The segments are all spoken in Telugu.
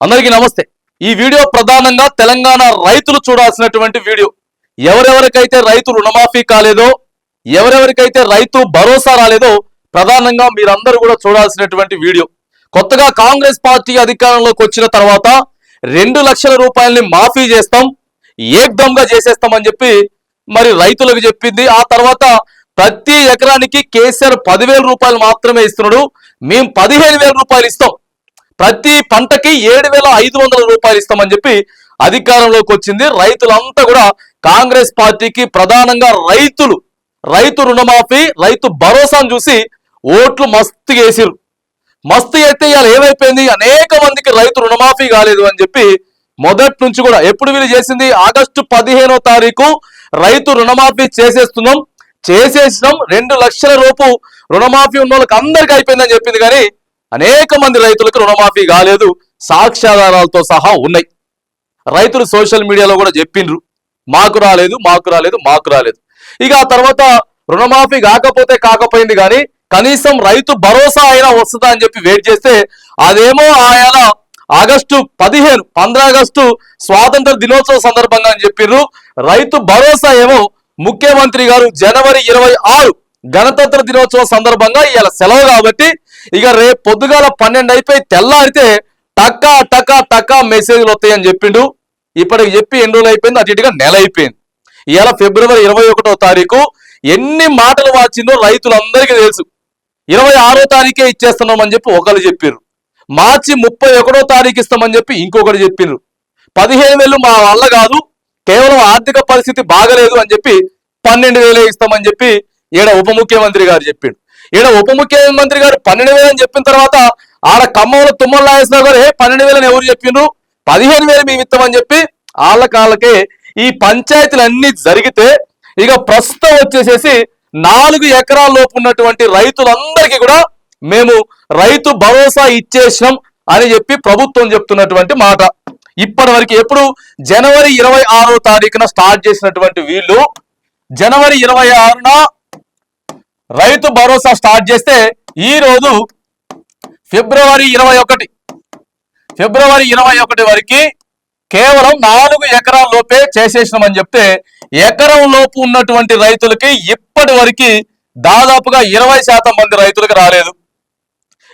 అందరికీ నమస్తే। ఈ వీడియో ప్రధానంగా తెలంగాణ రైతులు చూడాల్సినటువంటి వీడియో। ఎవరెవరికైతే రైతు రుణమాఫీ కాలేదో, ఎవరెవరికైతే రైతు భరోసా రాలేదో ప్రధానంగా మీరందరూ కూడా చూడాల్సినటువంటి వీడియో। కొత్తగా కాంగ్రెస్ పార్టీ అధికారంలోకి వచ్చిన తర్వాత 2 లక్షల రూపాయల్ని మాఫీ చేస్తాం, ఏకదంగా చేసేస్తామని చెప్పి మరి రైతులకు చెప్పింది। ఆ తర్వాత ప్రతి ఎకరానికి కేసీఆర్ 10,000 రూపాయలు మాత్రమే ఇస్తున్నాడు, మేము 15,000 రూపాయలు ఇస్తాం, ప్రతి పంటకి 7,500 రూపాయలు ఇస్తామని చెప్పి అధికారంలోకి వచ్చింది। రైతులంతా కూడా కాంగ్రెస్ పార్టీకి ప్రధానంగా రైతు రుణమాఫీ, రైతు భరోసాను చూసి ఓట్లు మస్తు వేసిరు। మస్తు అయితే ఇవాళ ఏమైపోయింది, అనేక మందికి రైతు రుణమాఫీ కాలేదు అని చెప్పి మొదటి నుంచి కూడా ఎప్పుడు వీళ్ళు చేసింది ఆగస్టు 15వ తారీఖు రైతు రుణమాఫీ చేసేసినాం, 2 లక్షల రూపు రుణమాఫీ ఉన్న వాళ్ళకి అందరికీ అయిపోయిందని చెప్పింది, కానీ అనేక మంది రైతులకు రుణమాఫీ కాలేదు, సాక్ష్యాధారాలతో సహా ఉన్నాయి। రైతులు సోషల్ మీడియాలో కూడా చెప్పిండ్రు మాకు రాలేదు మాకు రాలేదు మాకు రాలేదు। ఇక ఆ తర్వాత రుణమాఫీ కాకపోయింది, కానీ కనీసం రైతు భరోసా అయినా వస్తుందా అని చెప్పి వెయిట్ చేస్తే అదేమో ఆయన ఆగస్టు 15 ఆగస్టు స్వాతంత్ర దినోత్సవ సందర్భంగా అని చెప్పిర్రు। రైతు భరోసా ఏమో ముఖ్యమంత్రి గారు జనవరి 26 గణతంత్ర దినోత్సవం సందర్భంగా ఇవాళ సెలవు కాబట్టి ఇక రేపు పొద్దుగాల 12 అయిపోయి తెల్లారితే టక్కా టక్కా టక్కా మెసేజ్లు వస్తాయని చెప్పిండు। ఇప్పటికి చెప్పి ఎన్ని రోజులు అయిపోయింది, అటు ఇటుగా నెల అయిపోయింది। ఇవాళ ఫిబ్రవరి 21వ తారీఖు ఎన్ని మాటలు వాచిందో రైతులందరికీ తెలుసు। 26వ తారీఖే ఇచ్చేస్తున్నామని చెప్పి ఒకరు చెప్పారు, మార్చి 31వ తారీఖు ఇస్తామని చెప్పి ఇంకొకరు చెప్పారు, 15,000 మా వల్ల కాదు, కేవలం ఆర్థిక పరిస్థితి బాగలేదు అని చెప్పి 12,000 ఇస్తామని చెప్పి ఈడ ఉప ముఖ్యమంత్రి గారు చెప్పిండు। ఈడ ఉప ముఖ్యమంత్రి గారు 12,000 అని చెప్పిన తర్వాత ఆడ ఖమ్మంలో తుమ్మల నాగేశ్వరరావు గారు 12,000 ఎవరు చెప్పిండ్రు, 15,000 మేము ఇస్తామని చెప్పి వాళ్ళకే ఈ పంచాయతీలన్నీ జరిగితే ఇక ప్రస్తుతం వచ్చేసేసి 4 ఎకరాల లోపు ఉన్నటువంటి రైతులందరికీ కూడా మేము రైతు భరోసా ఇచ్చేసినాం అని చెప్పి ప్రభుత్వం చెప్తున్నటువంటి మాట। ఇప్పటి వరకు ఎప్పుడు జనవరి 26వ తారీఖున స్టార్ట్ చేసినటువంటి వీళ్ళు జనవరి 26న రైతు భరోసా స్టార్ట్ చేస్తే ఈ రోజు ఫిబ్రవరి 21 వరకు కేవలం 4 ఎకరాల లోపే చేసేసినామని చెప్తే ఎకరం లోపు ఉన్నటువంటి రైతులకి ఇప్పటి వరకు దాదాపుగా 20% మంది రైతులకు రాలేదు।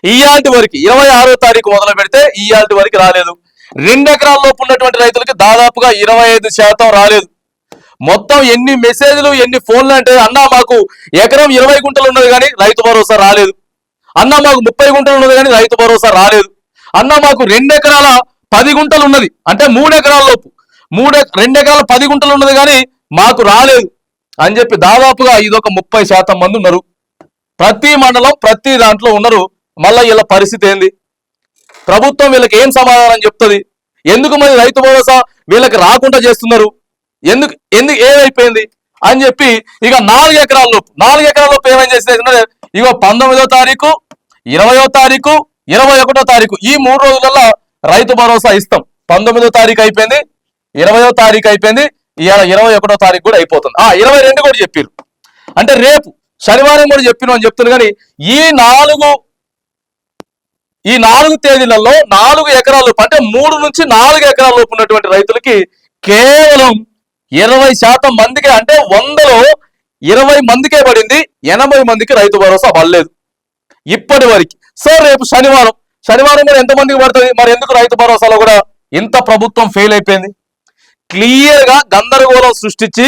ఇయాల్టి వరకు 26వ తారీఖు మొదలు పెడితే ఇయాల్టి వరకు రాలేదు। 2 ఎకరాల లోపు ఉన్నటువంటి రైతులకి దాదాపుగా 25% రాలేదు। మొత్తం ఎన్ని మెసేజ్లు ఎన్ని ఫోన్లు అంటే అన్నా మాకు ఎకరం 20 గుంటలు ఉన్నది కానీ రైతు భరోసా రాలేదు, అన్నా మాకు 30 గుంటలు ఉన్నది కానీ రైతు భరోసా రాలేదు, అన్నా మాకు 2 ఎకరాల 10 గుంటలు ఉన్నది అంటే 3 ఎకరాల లోపు 2 ఎకరాల 10 గుంటలు ఉన్నది కానీ మాకు రాలేదు అని చెప్పి దాదాపుగా ఇదొక 30% మంది ఉన్నారు। ప్రతి మండలం ప్రతి దాంట్లో ఉన్నారు। మళ్ళీ వీళ్ళ పరిస్థితి ఏంది, ప్రభుత్వం వీళ్ళకి ఏం సమాధానం చెప్తుంది, ఎందుకు మరి రైతు భరోసా వీళ్ళకి రాకుండా చేస్తున్నారు, ఎందుకు ఏమైపోయింది అని చెప్పి ఇక 4 ఎకరాల లోపు ఏమేం చేసినట్టు ఇగో 19వ తారీఖు 20వ తారీఖు 21వ తారీఖు ఈ 3 రోజులలో రైతు భరోసా ఇస్తాం। 19వ తారీఖు అయిపోయింది, 20వ తారీఖు అయిపోయింది, ఇవాళ 21వ తారీఖు కూడా అయిపోతుంది। 22 కూడా చెప్పారు, అంటే రేపు శనివారం కూడా చెప్పిన అని చెప్తున్నారు। కానీ ఈ 4 తేదీలలో 4 ఎకరాల లోపు అంటే 3 నుంచి 4 ఎకరాల లోపు ఉన్నటువంటి రైతులకి కేవలం 20% మందికి అంటే 100లో 20 మందికే పడింది, 80 మందికి రైతు భరోసా పడలేదు ఇప్పటి వరకు। సో రేపు శనివారం కూడా ఎంతమందికి పడుతుంది, మరి ఎందుకు రైతు భరోసాలో కూడా ఇంత ప్రభుత్వం ఫెయిల్ అయిపోయింది? క్లియర్ గా గందరగోళం సృష్టించి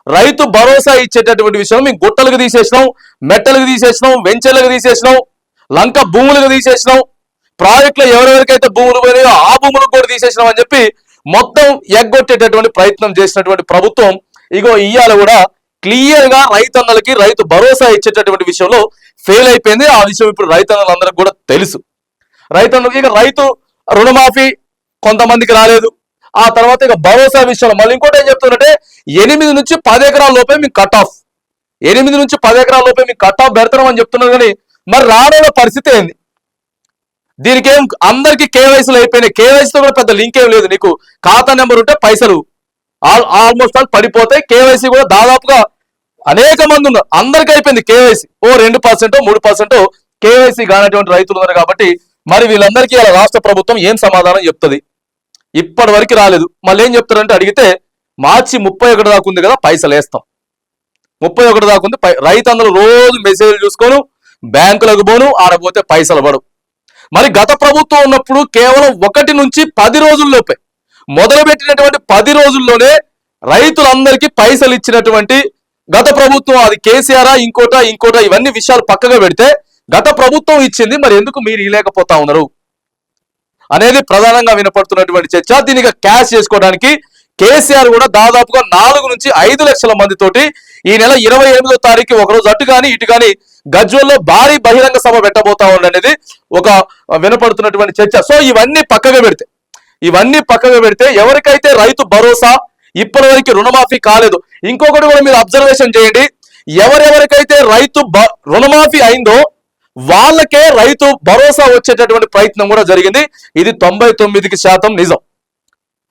రైతు భరోసా ఇచ్చేటటువంటి విషయం మేము గుట్టలకు తీసేసినాం, మెట్టలకు తీసేసినాం, వెంచర్లకు తీసేసినాం, లంక భూములకు తీసేసినాం, ప్రాజెక్టులో ఎవరెవరికైతే భూములు పోయినాయో ఆ భూములకు కూడా తీసేసినాం అని చెప్పి మొత్తం ఎగ్గొట్టేటటువంటి ప్రయత్నం చేసినటువంటి ప్రభుత్వం ఇగో ఇయ్యాల కూడా క్లియర్ గా రైతన్నలకి రైతు భరోసా ఇచ్చేటటువంటి విషయంలో ఫెయిల్ అయిపోయింది। ఆ విషయం ఇప్పుడు రైతన్నలందరికీ కూడా తెలుసు। రైతన్నలకి ఇక రైతు రుణమాఫీ కొంతమందికి రాలేదు, ఆ తర్వాత ఇక భరోసా విషయంలో మళ్ళీ ఇంకోటి ఏం చెప్తున్నట్టే 8 నుంచి 10 ఎకరాల లోపే మీకు కట్ ఆఫ్ 8 నుంచి 10 ఎకరాల లోపే మీకు కట్ ఆఫ్ పెడతాం అని చెప్తున్నారు, కానీ మరి రానున్న పరిస్థితి ఏంది? దీనికి ఏం అందరికి కేవైసీలు అయిపోయినాయి, కేవైసీతో కూడా పెద్ద లింక్ ఏం లేదు, నీకు ఖాతా నెంబర్ ఉంటే పైసలు ఆల్మోస్ట్ ఆల్ పడిపోతాయి। కేవైసీ కూడా దాదాపుగా అనేక మంది ఉన్నారు, అందరికి అయిపోయింది కేవైసీ, 2% 3% కేవైసీ కానటువంటి రైతులు ఉన్నారు కాబట్టి మరి వీళ్ళందరికీ రాష్ట్ర ప్రభుత్వం ఏం సమాధానం చెప్తుంది? ఇప్పటి వరకు రాలేదు. మళ్ళీ ఏం చెప్తారంటే అడిగితే మార్చి 31 దాకా ఉంది కదా, పైసలు వేస్తాం. 31 దాకా ఉంది. రైతన్నలు రోజు మెసేజ్లు చూసుకోను, బ్యాంకులకు పోను, ఆడపోతే పైసలు పడవు. మరి గత ప్రభుత్వం ఉన్నప్పుడు కేవలం 1 నుంచి 10 రోజుల్లోపే మొదలుపెట్టినటువంటి 10 రోజుల్లోనే రైతులందరికీ పైసలు ఇచ్చినటువంటి గత ప్రభుత్వం, అది కేసీఆర్ ఇంకోట ఇవన్నీ విషయాలు పక్కగా పెడితే గత ప్రభుత్వం ఇచ్చింది, మరి ఎందుకు మీరు ఇలేకపోతా ఉన్నారు అనేది ప్రధానంగా వినపడుతున్నటువంటి చర్చ. దీనిగా క్యాష్ చేసుకోవడానికి కేసీఆర్ కూడా దాదాపుగా 4 నుంచి 5 లక్షల మందితోటి ఈ నెల 28వ తారీఖు ఒకరోజు అటు కానీ ఇటు కానీ గజ్వల్లో భారీ బహిరంగ సభ పెట్టబోతా ఉండనేది ఒక వినపడుతున్నటువంటి చర్చ. సో ఇవన్నీ పక్కగా పెడితే ఎవరికైతే రైతు భరోసా ఇప్పటి వరకు రుణమాఫీ కాలేదు, ఇంకొకటి కూడా మీరు అబ్జర్వేషన్ చేయండి, ఎవరెవరికైతే రైతు రుణమాఫీ అయిందో వాళ్ళకే రైతు భరోసా వచ్చేటటువంటి ప్రయత్నం కూడా జరిగింది. ఇది 99% నిజం.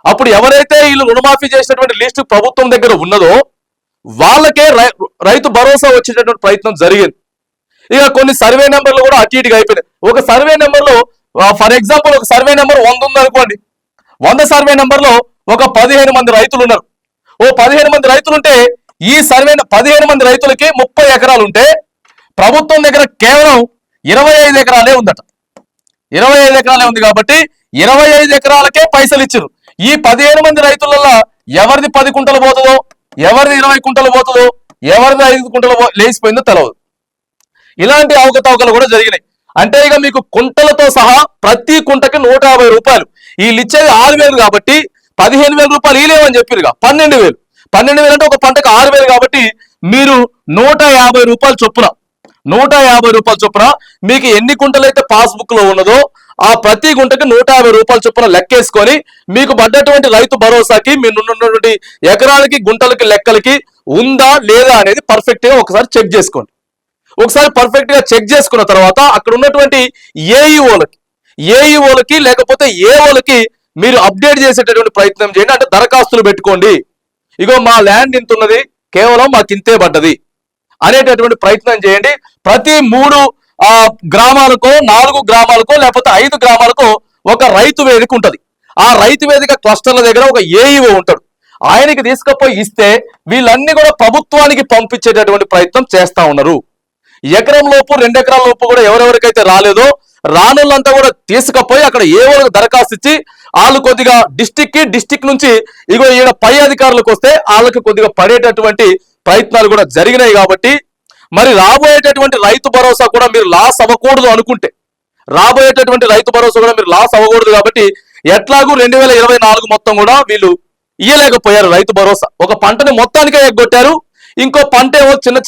అప్పుడు ఎవరైతే వీళ్ళు రుణమాఫీ చేసినటువంటి లిస్టు ప్రభుత్వం దగ్గర ఉన్నదో వాళ్ళకే రైతు భరోసా వచ్చేటటువంటి ప్రయత్నం జరిగింది. ఇక కొన్ని సర్వే నెంబర్లు కూడా అటు ఇటుగా అయిపోయినాయి. ఒక సర్వే నెంబర్లో ఫర్ ఎగ్జాంపుల్ ఒక సర్వే నెంబర్ 100 ఉంది అనుకోండి, 100 సర్వే నెంబర్లో ఒక 15 మంది రైతులు ఉన్నారు. 15 మంది రైతులుంటే ఈ సర్వే 15 మంది రైతులకి 30 ఎకరాలు ఉంటే ప్రభుత్వం దగ్గర కేవలం 25 ఎకరాలే ఉందట. 25 ఎకరాలే ఉంది కాబట్టి 25 ఎకరాలకే పైసలు ఇచ్చారు. ఈ 15 మంది రైతులలో ఎవరిది 10 కుంటలు పోతుందో, ఎవరిది 20 కుంటలు పోతుందో, ఎవరిది 5 కుంటలు లేచిపోయిందో తెలియదు. ఇలాంటి అవకతవకలు కూడా జరిగినాయి. అంటే ఇక మీకు కుంటలతో సహా ప్రతి కుంటకి 150 రూపాయలు, వీళ్ళు ఇచ్చేది 6,000 కాబట్టి 15,000 రూపాయలు వీలేమని చెప్పారుగా 12,000. 12,000 అంటే ఒక పంటకు 6,000 కాబట్టి మీరు 150 రూపాయలు చొప్పున 150 రూపాయల చొప్పున మీకు ఎన్ని కుంటలు అయితే పాస్బుక్ లో ఉన్నదో ఆ ప్రతి గుంటకి 150 రూపాయల చొప్పున లెక్కేసుకొని మీకు పడ్డటువంటి రైతు భరోసాకి మీరున్నటువంటి ఎకరాలకి గుంటలకి లెక్కలకి ఉందా లేదా అనేది పర్ఫెక్ట్ గా ఒకసారి చెక్ చేసుకోండి. ఒకసారి పర్ఫెక్ట్ గా చెక్ చేసుకున్న తర్వాత అక్కడ ఉన్నటువంటి ఏఈఓలకి లేకపోతే ఏఓలకి మీరు అప్డేట్ చేసేటటువంటి ప్రయత్నం చేయండి. అంటే దరఖాస్తులు పెట్టుకోండి, ఇగో మా ల్యాండ్ ఇంత ఉన్నది, కేవలం మాకు ఇంతే పడ్డది అనేటటువంటి ప్రయత్నం చేయండి. ప్రతి 3 గ్రామాలకో 4 గ్రామాలకో లేకపోతే 5 గ్రామాలకో ఒక రైతు వేదిక ఉంటది. ఆ రైతు వేదిక క్లస్టర్ల దగ్గర ఒక ఏఈఓ ఉంటాడు. ఆయనకి తీసుకుపోయి ఇస్తే వీళ్ళన్నీ కూడా ప్రభుత్వానికి పంపించేటటువంటి ప్రయత్నం చేస్తా ఉన్నారు. ఎకరం లోపు 2 ఎకరాల లోపు కూడా ఎవరెవరికైతే రాలేదో రానులంతా కూడా తీసుకుపోయి అక్కడ ఏఓలకు దరఖాస్తు ఇచ్చి వాళ్ళు కొద్దిగా డిస్టిక్ నుంచి ఇగో ఈయన పై అధికారులకు వస్తే వాళ్ళకి కొద్దిగా పడేటటువంటి ప్రయత్నాలు కూడా జరిగినాయి. కాబట్టి మరి రాబోయేటటువంటి రైతు భరోసా కూడా మీరు లాస్ అవ్వకూడదు అనుకుంటే, కాబట్టి ఎట్లాగూ 2024 మొత్తం కూడా వీళ్ళు ఇయ్యలేకపోయారు రైతు భరోసా. ఒక పంటని మొత్తానికే ఎగ్గొట్టారు, ఇంకో పంట ఏమో చిన్న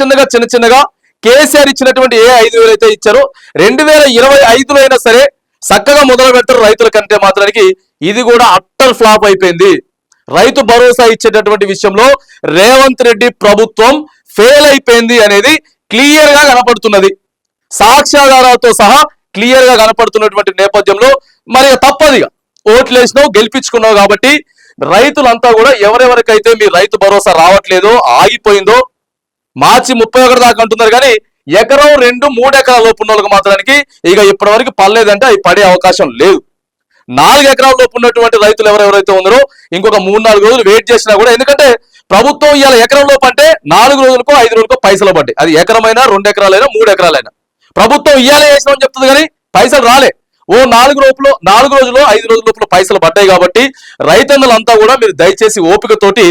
చిన్నగా కేసీఆర్ ఇచ్చినటువంటి 5,000 అయితే ఇచ్చారో 2025లో అయినా సరే చక్కగా మొదలు పెట్టారు రైతుల కంటే మాత్రానికి ఇది కూడా అట్టర్ ఫ్లాప్ అయిపోయింది. రైతు భరోసా ఇచ్చేటటువంటి విషయంలో రేవంత్ రెడ్డి ప్రభుత్వం ఫెయిల్ అయిపోయింది అనేది క్లియర్ గా కనపడుతున్నది. సాక్ష్యాధారాలతో సహా క్లియర్ గా కనపడుతున్నటువంటి నేపథ్యంలో మరి తప్పదిగా ఓట్లు వేసినావు గెలిపించుకున్నావు కాబట్టి రైతులంతా కూడా ఎవరెవరికైతే మీ రైతు భరోసా రావట్లేదో ఆగిపోయిందో మార్చి 31 దాకా అంటున్నారు కానీ ఎకరం 2-3 ఎకరాల లోపు ఉన్న వాళ్ళకి మాత్రానికి ఇక ఇప్పటి వరకు పడలేదంటే అవి పడే అవకాశం లేదు. 4 ఎకరాల లోపు ఉన్నటువంటి రైతులు ఎవరెవరైతే ఉన్నారో ఇంకొక 3-4 రోజులు వెయిట్ చేసినా కూడా, ఎందుకంటే ప్రభుత్వం ఇవాళ ఎకరం లోపు అంటే 4 రోజులకో 5 రోజులకో పైసలు పడ్డాయి. అది ఎకరమైనా 2 ఎకరాలైనా 3 ఎకరాలైనా ప్రభుత్వం ఇవాళ వేసినామని చెప్తుంది కానీ పైసలు రాలే. 4 రోజులు 5 రోజుల లోపల పైసలు పడ్డాయి. కాబట్టి రైతన్నులంతా కూడా మీరు దయచేసి ఓపికతోటి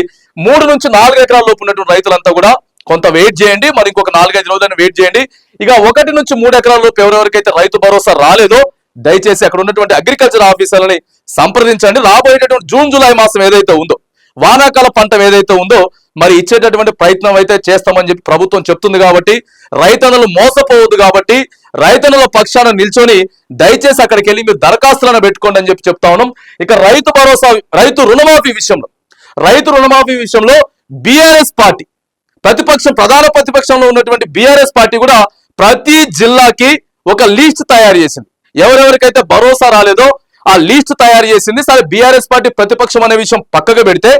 3 నుంచి 4 ఎకరాల లోపు ఉన్నటువంటి రైతులంతా కూడా కొంత వెయిట్ చేయండి. మరి ఇంకొక 4-5 రోజులను వెయిట్ చేయండి. ఇక 1 నుంచి 3 ఎకరాల లోపు ఎవరెవరికైతే రైతు భరోసా రాలేదో దయచేసి అక్కడ ఉన్నటువంటి అగ్రికల్చర్ ఆఫీసర్లని సంప్రదించండి. రాబోయేటటువంటి జూన్ జూలై మాసం ఏదైతే ఉందో వానాకాల పంట ఏదైతే ఉందో మరి ఇచ్చేటటువంటి ప్రయత్నం అయితే చేస్తామని చెప్పి ప్రభుత్వం చెప్తుంది. కాబట్టి రైతన్నులు మోసపోవద్దు. కాబట్టి రైతన్నుల పక్షాన నిల్చొని దయచేసి అక్కడికి వెళ్ళి మీరు దరఖాస్తులను పెట్టుకోండి అని చెప్పి చెప్తా ఉన్నాం. ఇక రైతు భరోసా రైతు రుణమాఫీ విషయంలో బీఆర్ఎస్ పార్టీ ప్రధాన ప్రతిపక్షంలో ఉన్నటువంటి బీఆర్ఎస్ పార్టీ కూడా ప్రతి జిల్లాకి ఒక లిస్ట్ తయారు చేసింది. ఎవరెవరికైతే భరోసా రాలేదో ఆ లిస్ట్ తయారు చేసింది. సరే బీఆర్ఎస్ పార్టీ ప్రతిపక్షం అనే విషయం పక్కకు పెడితే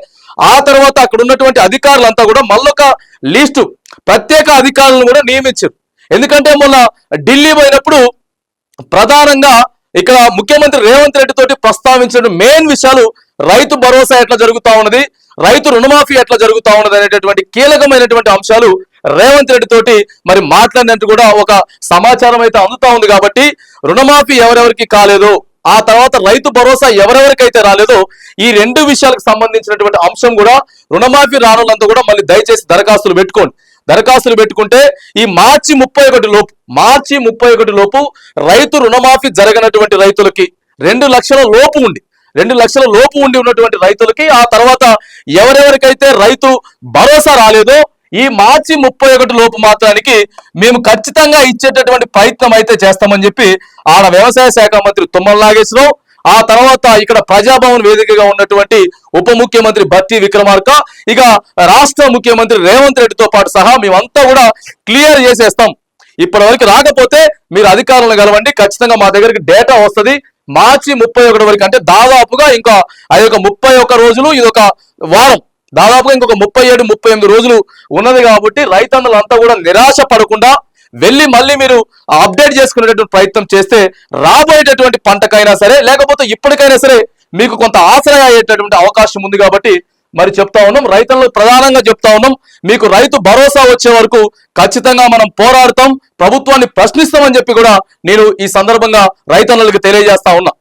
ఆ తర్వాత అక్కడ ఉన్నటువంటి అధికారులంతా కూడా మళ్ళొక లిస్టు ప్రత్యేక అధికారులను కూడా నియమించారు. ఎందుకంటే మొన్న ఢిల్లీ పోయినప్పుడు ప్రధానంగా ఇక్కడ ముఖ్యమంత్రి రేవంత్ రెడ్డి తోటి ప్రస్తావించిన మెయిన్ విషయాలు రైతు భరోసా ఎట్లా జరుగుతా ఉన్నది, రైతు రుణమాఫీ ఎట్లా జరుగుతా ఉన్నది అనేటటువంటి కీలకమైనటువంటి అంశాలు రేవంత్ రెడ్డి తోటి మరి మాట్లాడినట్టు కూడా ఒక సమాచారం అయితే అందుతా ఉంది. కాబట్టి రుణమాఫీ ఎవరెవరికి కాలేదో, ఆ తర్వాత రైతు భరోసా ఎవరెవరికైతే రాలేదో, ఈ రెండు విషయాలకు సంబంధించినటువంటి అంశం కూడా రుణమాఫీ రానులంతా కూడా మళ్ళీ దయచేసి దరఖాస్తులు పెట్టుకోండి. దరఖాస్తులు పెట్టుకుంటే ఈ మార్చి 31 లోపు రైతు రుణమాఫీ జరగనటువంటి రైతులకి 2 లక్షల లోపు ఉండి ఉన్నటువంటి రైతులకి, ఆ తర్వాత ఎవరెవరికైతే రైతు భరోసా రాలేదో ఈ మార్చి 31 లోపు మాత్రానికి మేము ఖచ్చితంగా ఇచ్చేటటువంటి ప్రయత్నం అయితే చేస్తామని చెప్పి ఆడ వ్యవసాయ శాఖ మంత్రి తుమ్మల నాగేశ్వరరావు, ఆ తర్వాత ఇక్కడ ప్రజాభవన్ వేదికగా ఉన్నటువంటి ఉప ముఖ్యమంత్రి బట్టి విక్రమార్క, ఇక రాష్ట్ర ముఖ్యమంత్రి రేవంత్ రెడ్డితో పాటు సహా మేమంతా కూడా క్లియర్ చేసేస్తాం. ఇప్పటి వరకు రాకపోతే మీరు అధికారులను కలవండి, ఖచ్చితంగా మా దగ్గరికి డేటా వస్తుంది. మార్చి 31 వరకు అంటే దాదాపుగా ఇంకా అది ఒక 31 రోజులు, ఇది ఒక వారం, దాదాపుగా ఇంకొక 37-38 రోజులు ఉన్నది. కాబట్టి రైతన్నులంతా కూడా నిరాశ పడకుండా వెళ్ళి మళ్ళీ మీరు అప్డేట్ చేసుకునేటటువంటి ప్రయత్నం చేస్తే రాబోయేటటువంటి పంటకైనా సరే, లేకపోతే ఇప్పటికైనా సరే మీకు కొంత ఆసరా అయ్యేటటువంటి అవకాశం ఉంది. కాబట్టి మరి చెప్తా ఉన్నాం, రైతులకు ప్రధానంగా చెప్తా ఉన్నాం, మీకు రైతు భరోసా వచ్చే వరకు ఖచ్చితంగా మనం పోరాడతాం, ప్రభుత్వాన్ని ప్రశ్నిస్తామని చెప్పి కూడా నేను ఈ సందర్భంగా రైతన్నులకు తెలియజేస్తా ఉన్నా.